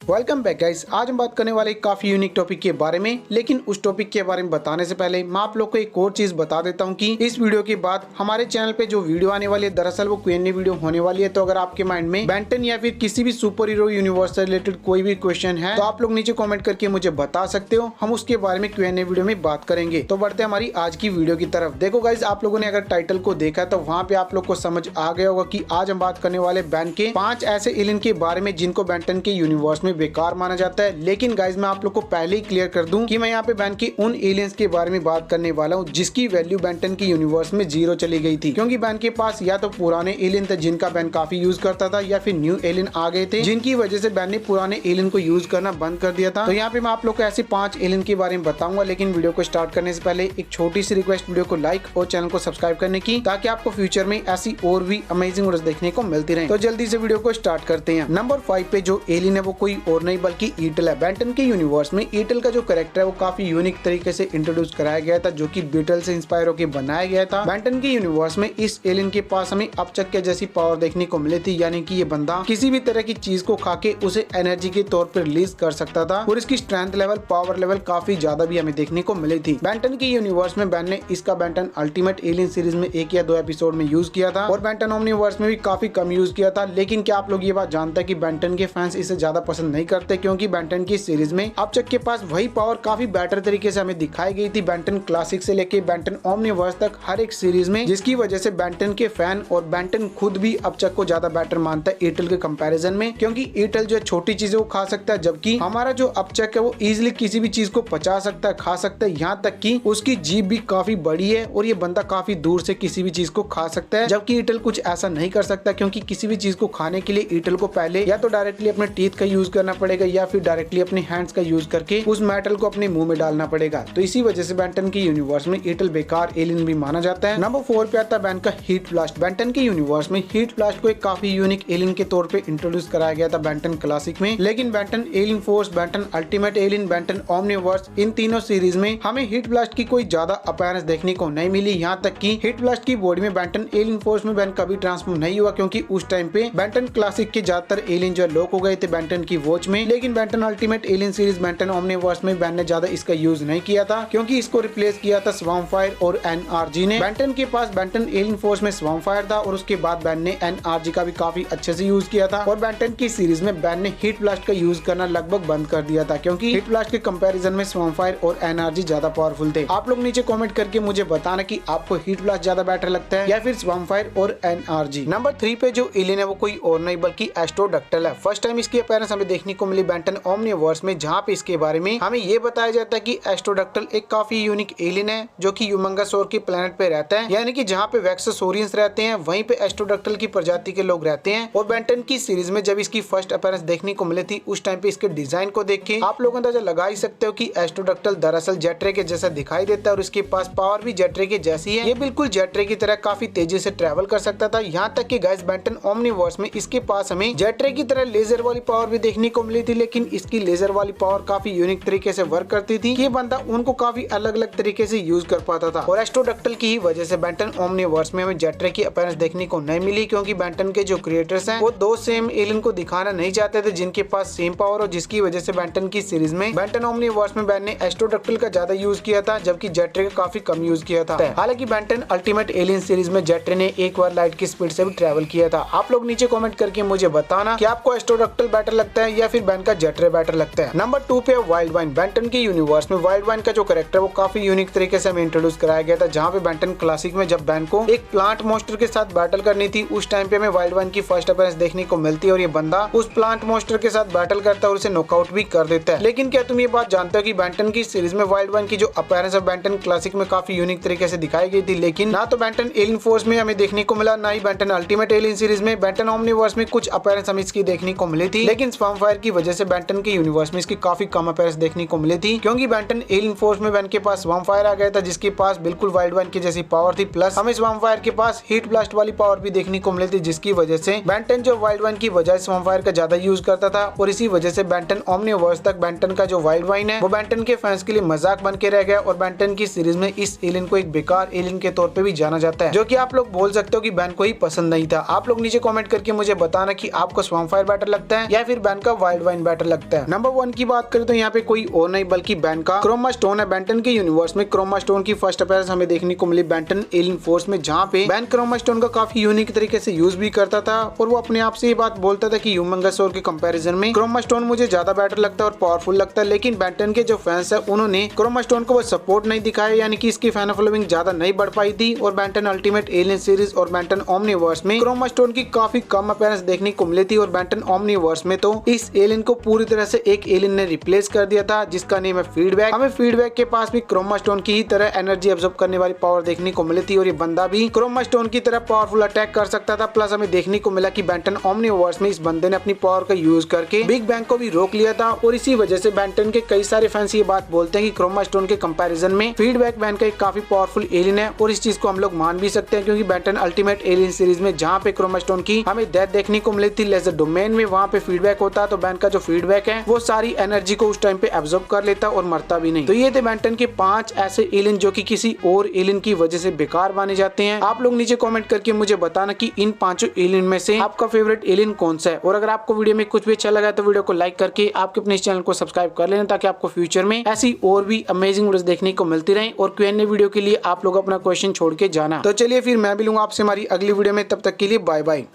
Welcome back guys. आज हम बात करने वाले काफी यूनिक टॉपिक के बारे में, लेकिन उस टॉपिक के बारे में बताने से पहले मैं आप लोग को एक और चीज बता देता हूं कि इस वीडियो के बाद हमारे चैनल पे जो वीडियो आने वाली है दरअसल वो Q&A वीडियो होने वाली है। तो अगर आपके माइंड में बेन 10 या फिर किसी भी सुपर हीरो यूनिवर्स से रिलेटेड कोई भी क्वेश्चन है तो आप लोग नीचे कॉमेंट करके मुझे बता सकते हो, हम उसके बारे में Q&A वीडियो में बात करेंगे। तो बढ़ते हमारी आज की वीडियो की तरफ। देखो गाइस, आप लोगों ने अगर टाइटल को देखा तो वहाँ पे आप लोग को समझ आ गया होगा कि आज हम बात करने वाले बेन के 5 ऐसे एलियन के बारे में जिनको बेन 10 के यूनिवर्स में बेकार माना जाता है। लेकिन गाइज मैं आप लोग को पहले ही क्लियर कर दूं कि मैं यहाँ पे बेन के उन एलियंस के बारे में बात करने वाला हूँ जिसकी वैल्यू बेन 10 के यूनिवर्स में 0 चली गई थी, क्योंकि बेन के पास या तो पुराने एलियन थे जिनका बेन काफी यूज करता था, या फिर न्यू एलियन आ गए थे जिनकी वजह से बेन ने पुराने एलियन को यूज करना बंद कर दिया था। तो यहाँ पे मैं आप लोग को ऐसे 5 एलियन के बारे में बताऊंगा, लेकिन वीडियो को स्टार्ट करने से पहले एक छोटी सी रिक्वेस्ट, वीडियो को लाइक और चैनल को सब्सक्राइब करने की, ताकि आपको फ्यूचर में ऐसी और भी अमेजिंग वीडियोस देखने को मिलती रहे। तो जल्दी से वीडियो को स्टार्ट करते हैं। नंबर 5 पे जो एलियन है वो कोई और नहीं बल्कि ईटल है। बेन 10 के यूनिवर्स में ईटल का जो कैरेक्टर है वो काफी यूनिक तरीके से इंट्रोड्यूस कराया गया था, जो कि बीटल से इंस्पायर होकर बनाया गया था। बेन 10 के यूनिवर्स में इस एलियन के पास हमें अपचक्के जैसी पावर देखने को मिली थी, यानी कि ये बंदा किसी भी तरह की चीज को खा के उसे एनर्जी के तौर पर रिलीज कर सकता था, और इसकी स्ट्रेंथ लेवल, पावर लेवल काफी ज्यादा भी हमें देखने को मिली थी। बेन 10 के यूनिवर्स में बेन ने इसका बेन 10 अल्टीमेट एलियन सीरीज में 1 या 2 एपिसोड में यूज किया था, और बेन 10 ओमनीवर्स में भी काफी कम यूज किया था। लेकिन क्या आप लोग ये बात जानते हैं कि बेन 10 के फैंस इसे ज्यादा पसंद नहीं करते, क्योंकि बेन 10 की सीरीज में अपचक के पास वही पावर काफी बेटर तरीके से हमें दिखाई गई थी बेन 10 क्लासिक से लेके बेन 10 ओमनीवर्स तक हर एक सीरीज में, जिसकी वजह से बेन 10 के फैन और बेन 10 खुद भी अपचक को ज्यादा बेटर मानता है ईटल के कंपैरिजन में, क्योंकि ईटल जो छोटी चीजें वो खा सकता है, जबकि हमारा जो अपचक है वो इजिली किसी भी चीज को पचा सकता है, खा सकता है, यहाँ तक कि उसकी जीभ भी काफी बड़ी है और ये बंदा काफी दूर से किसी भी चीज को खा सकता है। जबकि ईटल कुछ ऐसा नहीं कर सकता, क्योंकि किसी भी चीज को खाने के लिए ईटल को पहले या तो डायरेक्टली अपने टीथ का यूज करना पड़ेगा, या फिर डायरेक्टली अपने हैंड्स का यूज करके उस मेटल को अपने मुंह में डालना पड़ेगा। तो इसी वजह से बेन 10 के यूनिवर्स में ईटल बेकार एलियन भी माना जाता है। नंबर 4 पे आता है बेन का हीट ब्लास्ट। बेन 10 के यूनिवर्स में हीट ब्लास्ट को एक काफी यूनिक एलियन के तौर पे इंट्रोड्यूस कराया गया था बेन 10 क्लासिक में, लेकिन Ben 10 alien force, Ben 10 ultimate alien, Ben 10 Omniverse, इन तीनों सीरीज में हमें हीट ब्लास्ट की कोई ज्यादा अपीयरेंस देखने को नहीं मिली। यहाँ तक कि हीट ब्लास्ट की बॉडी में बेन 10 एलियन फोर्स में बेन कभी ट्रांसफॉर्म नहीं हुआ, क्योंकि उस टाइम पे बेन 10 क्लासिक के ज्यादातर एलियन जो लॉक हो गए थे बेन 10 की वॉच में। लेकिन Ben 10 ultimate alien series, Ben 10 Omniverse में बेन ने ज्यादा इसका यूज नहीं किया था, क्योंकि इसको रिप्लेस किया था स्वार्मफायर और एनआरजी ने। बेन 10 के पास बेन 10 एलियन फोर्स में स्वार्मफायर था, और उसके बाद बेन ने एनआरजी का भी काफी अच्छे से यूज किया था। और बेन 10 की सीरीज में बेन ने हीट ब्लास्ट का यूज करना लगभग बंद कर दिया था, क्योंकि हीट ब्लास्ट के कंपैरिजन में स्वार्मफायर और एनआरजी ज्यादा पावरफुल थे। आप लोग नीचे कमेंट करके मुझे बताना कि आपको हीट ब्लास्ट ज्यादा बेटर लगता है या फिर स्वार्मफायर और एनआरजी। नंबर 3 पे जो एलियन है वो कोई और नहीं बल्कि एस्ट्रोडक्टल है। फर्स्ट टाइम इसकी अपीयरेंस हमें देखने को मिली बेन 10 ओमनीवर्स में, जहाँ पे इसके बारे में हमें ये बताया जाता है कि एस्ट्रोडक्टल एक काफी यूनिक एलियन है जो कि ह्यूमंगसौर के प्लेनेट पे रहता है, यानी कि जहाँ पे वैक्सोसोरियंस रहते हैं वहीं पे एस्ट्रोडक्टल की प्रजाति के लोग रहते हैं। और बेन 10 की सीरीज में जब इसकी फर्स्ट अपीयरेंस देखने को मिली थी, उस टाइम पे इसके डिजाइन को देख के आप लोग अंदाजा लगा ही सकते हो कि एस्ट्रोडक्टल दरअसल जेट रे के जैसा दिखाई देता है, और इसके पास पावर भी जेट रे के जैसी है। ये बिल्कुल जेट रे की तरह काफी तेजी से ट्रेवल कर सकता था। यहाँ तक कि गाइस बेन 10 ओमनीवर्स में इसके पास हमें जेट रे की तरह लेजर वाली पावर भी देखने को मिली थी, लेकिन इसकी लेजर वाली पावर काफी यूनिक तरीके से वर्क करती थी। ये बंदा उनको काफी अलग अलग तरीके से यूज कर पाता था, और एस्ट्रोडक्टल की ही वजह से बेन 10 ओमनीवर्स में हमें जेट रे की अपीयरेंस देखने को नहीं मिली, क्योंकि बेन 10 के जो क्रिएटर्स हैं वो 2 सेम एलियन को दिखाना नहीं चाहते थे जिनके पास सेम पावर हो, जिसकी वजह से बेन 10 की सीरीज में बेन 10 ओमनीवर्स में बेन ने एस्ट्रोडक्टल का ज्यादा यूज किया था, जबकि जेट रे का काफी कम यूज किया था। हालांकि बेन 10 अल्टीमेट एलियन सीरीज में जेट रे ने एक बार लाइट की स्पीड से भी ट्रेवल किया था। आप लोग नीचे कमेंट करके मुझे बताना कि आपको एस्ट्रोडक्टल बेटर लगता है या फिर बेन का जेट रे बेटर लगता है। नंबर 2 पे वाइल्ड वाइन। बेन 10 के यूनिवर्स में वाइल्ड वाइन का जो कैरेक्टर वो काफी यूनिक तरीके से हमें इंट्रोड्यूस कराया गया था, जहाँ पे बेन 10 क्लासिक में जब बेन को एक प्लांट मॉन्स्टर के साथ बैटल करनी थी, उस टाइम पे हमें वाइल्ड वाइन की फर्स्ट अपीयरेंस देखने को मिलती है, और ये बंदा उस प्लांट मॉन्स्टर के साथ बैटल करता है और उसे नॉकआउट भी कर देता है। लेकिन क्या तुम ये बात जानते हो कि बेन 10 की सीरीज में वाइल्ड वाइन की जो अपीयरेंस है बेन 10 क्लासिक में काफी यूनिक तरीके से दिखाई गई थी, लेकिन ना तो बेन 10 एलियन फोर्स में हमें देखने को मिला, ना ही बेन 10 अल्टीमेट एलियन सीरीज में। बेन 10 ओमनीवर्स में कुछ अपीयरेंस हमें इसकी देखने को मिली थी, लेकिन स्वार्मफायर की वजह से बेन 10 के यूनिवर्स में इसकी काफी कम अपीयरेंस देखने को मिली थी, क्योंकि बेन 10 एलियन फोर्स में बेन के पास स्वार्मफायर आ गया था, जिसके पास बिल्कुल वाइल्ड वाइन की जैसी पावर थी, प्लस हमें स्वार्मफायर के पास हीट ब्लास्ट वाली पावर भी देखने को मिली थी, जिसकी वजह से बेन 10 जो वाइल्ड वाइन की बजाय स्वार्मफायर का ज्यादा यूज करता था, और इसी वजह से बेन 10 ओमनीवर्स तक बेन 10 का जो वाइल्ड वाइन है वो बेन 10 के फैंस के लिए मजाक बन के रह गया, और बेन 10 की सीरीज में इस एलियन को एक बेकार एलियन के तौर पे भी जाना जाता है, जो कि आप लोग बोल सकते हो कि बेन को ही पसंद नहीं था। आप लोग नीचे कमेंट करके मुझे बताना कि आपको स्वार्मफायर बेटर लगता है या फिर बेन का वाइल्ड वाइन बेटर लगता है। नंबर 1 की बात करें तो यहाँ पे कोई और नहीं बल्कि बैन का क्रोमा स्टोन है। बेंटन के यूनिवर्स में क्रोमा स्टोन की फर्स्ट अपीयरेंस हमें देखने को मिली बेंटन एलियन फोर्स में, जहाँ पे बैन क्रोमा स्टोन का काफी यूनिक तरीके से यूज भी करता था और वो अपने आप से ये बात बोलता था कि ह्यूमंगस स्वॉर्ड के कंपैरिजन में क्रोमा स्टोन मुझे ज्यादा बेटर लगता है और पावरफुल लगता है। लेकिन बेंटन के जो फैंस है उन्होंने क्रोमा स्टोन को वो सपोर्ट नहीं दिखाया, यानी कि इसकी फैन फॉलोइंग ज्यादा नहीं बढ़ पाई थी। और बेंटन अल्टीमेट एलियन सीरीज और बेंटन ओमनीवर्स में क्रोमा स्टोन की काफी कम अपीयरेंस देखने को मिली थी। और बेंटन ओमनीवर्स में तो इस एलियन को पूरी तरह से एक एलियन ने रिप्लेस कर दिया था जिसका नेम है फीडबैक। हमें फीडबैक के पास भी क्रोमा स्टोन की ही तरह एनर्जी एब्जॉर्ब करने वाली पावर देखने को मिली थी और ये बंदा भी क्रोमा स्टोन की तरह पावरफुल अटैक कर सकता था। प्लस हमें देखने को मिला कि बेंटन ओमनीवर्स में इस बंदे ने अपनी पावर का यूज करके बिग बैंग को भी रोक लिया था। और इसी वजह से बेंटन के कई सारे फैंस ये बात बोलते हैं कि क्रोमा स्टोन के कंपैरिजन में फीडबैक बैन का एक काफी पावरफुल एलियन है। और इस चीज को हम लोग मान भी सकते हैं क्योंकि बेंटन अल्टीमेट एलियन सीरीज में जहाँ पे क्रोमा स्टोन की हमें डेथ देखने को मिली थी लेजर डोमेन में, वहाँ पे फीडबैक होता है तो बैन का जो फीडबैक है वो सारी एनर्जी को उस टाइम पे एब्जॉर्ब कर लेता और मरता भी नहीं। तो ये थे बेंटन के 5 ऐसे एलियन जो कि किसी और एलियन की वजह से बेकार माने जाते हैं। आप लोग नीचे कमेंट करके मुझे बताना कि इन 5 एलियन में से आपका फेवरेट एलियन कौन सा है। और अगर आपको वीडियो में कुछ भी अच्छा लगा तो वीडियो को लाइक करके आपके अपने चैनल को सब्सक्राइब कर लेना ताकि आपको फ्यूचर में ऐसी और भी अमेजिंग वीडियोस देखने को मिलती रहे। और Q&A वीडियो के लिए आप लोग अपना क्वेश्चन छोड़ के जाना। तो चलिए फिर मैं भी लूंगा आपसे हमारी अगली वीडियो में, तब तक के लिए बाय बाय।